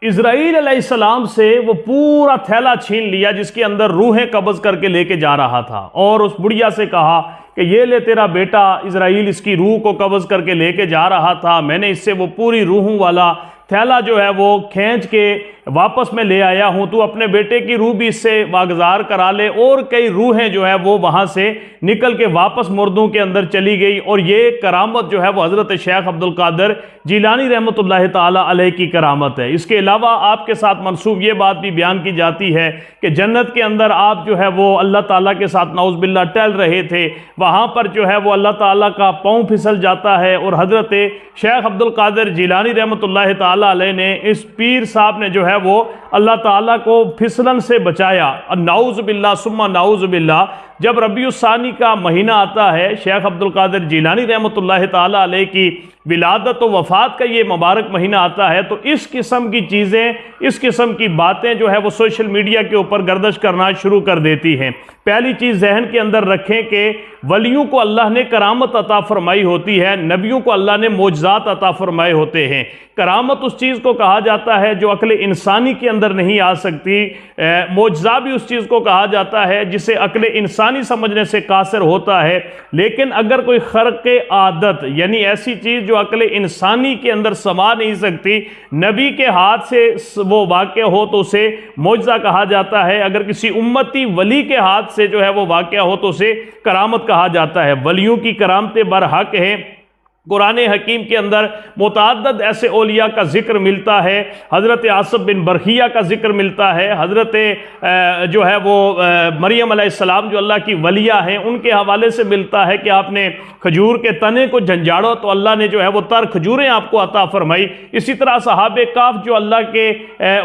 Israel अलैहिस्सलाम से वो पूरा थैला छीन लिया जिसके अंदर रूहें कब्ज़ करके लेके जा रहा था, और उस बुढ़िया से कहा कि ये ले तेरा बेटा इज़राइल इसकी रूह को कब्ज़ करके लेके जा रहा था, मैंने इससे वो पूरी रूहों वाला थैला जो है वो खींच के वापस में ले आया हूँ, तू अपने बेटे की रूह भी इससे वागजार करा ले। और कई रूहें जो है वो वहाँ से निकल के वापस मुर्दों के अंदर चली गई। और ये करामत जो है वो हज़रत शेख अब्दुल कादिर जिलानी रहमतुल्लाह ताला अलैह की करामत है। इसके अलावा आपके साथ मंसूब ये बात भी बयान की जाती है कि जन्नत के अंदर आप जो है वो अल्लाह ताला के साथ नाउज़ बिल्लाह टहल रहे थे, वहाँ पर जो है वो अल्लाह ताला का पाँव फिसल जाता है, और हज़रत शेख अब्दुल कादिर जिलानी रहमतुल्लाह ताला अलैह ने, इस पीर साहब ने जो है वो अल्लाह ताला को फिसलन से बचाया। नाउज़ बिल्लाह सुम्मा नाउज़ बिल्लाह, जब रबीउस्सानी का महीना आता है, शेख अब्दुल कादिर जिलानी रहमतुल्लाह ताला अलैह की विलादत व वफ़ात का ये मुबारक महीना आता है, तो इस किस्म की चीज़ें, इस किस्म की बातें जो है वो सोशल मीडिया के ऊपर गर्दिश करना शुरू कर देती हैं। पहली चीज़ जहन के अंदर रखें कि वलियों को अल्लाह ने करामत अता फरमाई होती है, नबियों को अल्लाह ने मोजज़ात अता फरमाए होते हैं। करामत उस चीज़ को कहा जाता है जो अक्ल इंसानी के अंदर नहीं आ सकती, मोजज़ा भी उस चीज़ को कहा जाता है जिसे अक्ल इंसानी समझने से कासिर होता है। लेकिन अगर कोई खर्क़ आदत यानी ऐसी चीज़ जो अक्ल इंसानी के अंदर समा नहीं सकती, नबी के हाथ से वो वाक़या हो तो उसे मोजज़ा कहा जाता है। अगर किसी उम्मती वली के हाथ से जो है वो वाक़या हो तो उसे करामत कहा जाता है। वलियों की करामतें बरहक हैं। कुरान हकीम के अंदर मुतअद्दिद ऐसे औलिया का जिक्र मिलता है। हज़रत आसिफ बिन बरखिया का जिक्र मिलता है। हज़रत जो है वो मरियम अलैहिस्सलाम जो अल्लाह की वलिया हैं, उनके हवाले से मिलता है कि आपने खजूर के तने को झंझाड़ो तो अल्लाह ने जो है वो तर खजूरें आपको अता फरमाई। इसी तरह सहाबे काफ जो अल्लाह के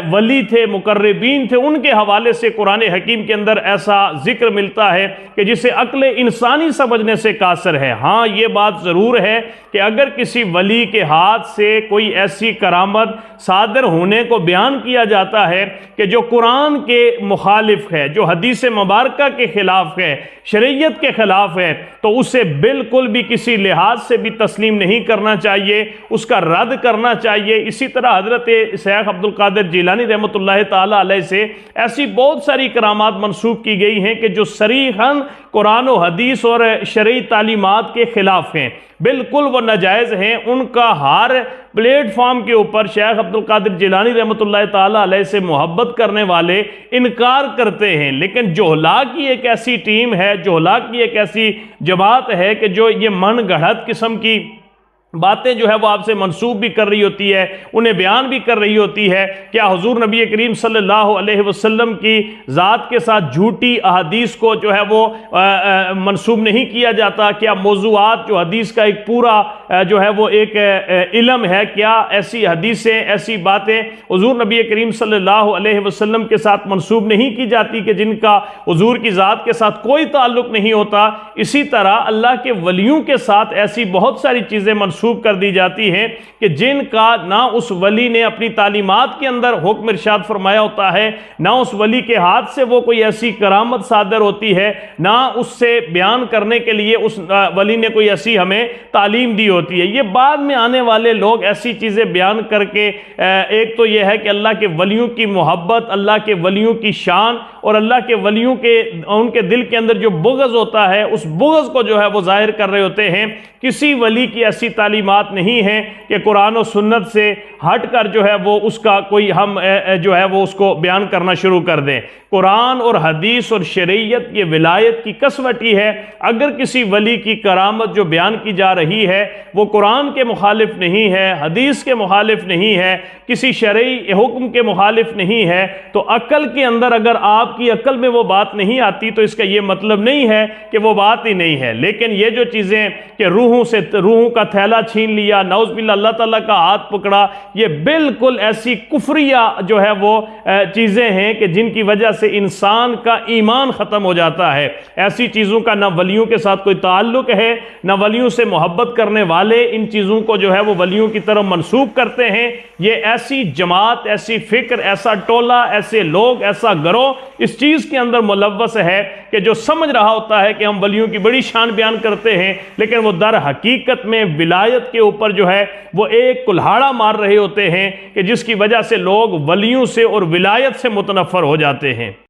वली थे, मुकर्रबीन थे, उनके हवाले से कुरान हकीम के अंदर ऐसा जिक्र मिलता है कि जिसे अक्ल इंसानी समझने से कासिर है। हाँ, ये बात ज़रूर है कि अगर किसी वली के हाथ से कोई ऐसी करामत सादर होने को बयान किया जाता है कि जो कुरान के मुखालिफ है, जो हदीस मुबारका के खिलाफ है, शरीयत के खिलाफ है, तो उसे बिल्कुल भी किसी लिहाज से भी तस्लीम नहीं करना चाहिए, उसका रद्द करना चाहिए। इसी तरह हज़रत शेख अब्दुल कादिर जिलानी रहमतुल्लाह ताला अलैह से ऐसी बहुत सारी करामात मंसूब की गई हैं कि जो सरीहन कुरान और हदीस और शरई तालीमात के खिलाफ हैं, बिल्कुल वो नाजायज़ हैं। उनका हर प्लेटफॉर्म के ऊपर शेख अब्दुल कादिर जिलानी रहमतुल्लाह ताला अलैह से मोहब्बत करने वाले इनकार करते हैं। लेकिन जोहला की एक ऐसी टीम है, जोहला की एक ऐसी जमात है कि जो ये मन गढ़त किस्म की बातें जो है वो आपसे मंसूब भी कर रही होती है, उन्हें बयान भी कर रही होती है। क्या हुजूर नबी करीम सल्लल्लाहु अलैहि वसल्लम की ज़ात के साथ झूठी अहदीस को जो है वो मंसूब नहीं किया जाता? क्या मौज़ूआत जो हदीस का एक पूरा जो है वो एक इल्म है, क्या ऐसी हदीसें, ऐसी बातें हुजूर नबी करीम सल्लल्लाहु अलैहि वसल्लम के साथ मंसूब नहीं की जाती कि जिनका हुजूर की ज़ात के साथ कोई ताल्लुक़ नहीं होता? इसी तरह अल्लाह के वलियों के साथ ऐसी बहुत सारी चीज़ें मंसूब कर दी जाती हैं कि जिनका ना उस वली ने अपनी तालीमात के अंदर हुक्म इरशाद फरमाया होता है, ना उस वली के हाथ से वो कोई ऐसी करामत सादर होती है, ना उससे बयान करने के लिए उस वली ने कोई ऐसी हमें तालीम दी होती है। ये बाद में आने वाले लोग ऐसी चीज़ें बयान करके, एक तो ये है कि अल्लाह के वलियों की मोहब्बत, अल्लाह के वलियों की शान और अल्लाह के वलियों के उनके दिल के अंदर जो बुग़्ज़ होता है, उस बुग़्ज़ को जो है वो जाहिर कर रहे होते हैं। किसी वली की ऐसी तालीमात नहीं है कि कुरान और सुन्नत से हट कर जो है वो उसका कोई हम जो है वो उसको बयान करना शुरू कर दें। कुरान और हदीस और शरीयत ये विलायत की कसवटी है। अगर किसी वली की करामत जो बयान की जा रही है वो कुरान के मुखालिफ नहीं है, हदीस के मुखालिफ नहीं है, किसी शरई हुक्म के मुखालिफ नहीं है, तो अक्ल के अंदर अगर आपकी अक्ल में वो बात नहीं आती तो इसका ये मतलब नहीं है कि वो बात ही नहीं है। लेकिन ये जो चीज़ें कि रूहों का थैला छीन लिया, नौज़ बिल्लाह अल्लाह ताला का हाथ पकड़ा, ये बिल्कुल ऐसी कुफरिया जो है वो चीज़ें हैं कि जिनकी वजह से इंसान का ईमान ख़त्म हो जाता है। ऐसी चीज़ों का ना वलियों के साथ कोई ताल्लुक़ है, ना वलियों से मोहब्बत करने वाले इन चीज़ों को जो है वो वलियों की तरफ मंसूब करते हैं। ये ऐसी जमात, ऐसी फ़िक्र, ऐसा टोला, ऐसे लोग, ऐसा गिरोह इस चीज़ के अंदर मुलव्वस है कि जो समझ रहा होता है कि हम वलियों की बड़ी शान बयान करते हैं, लेकिन वो दर हकीकत में विलायत के ऊपर जो है वो एक कुल्हाड़ा मार रहे होते हैं कि जिसकी वजह से लोग वलियों से और विलायत से मुतनफ़र हो जाते हैं।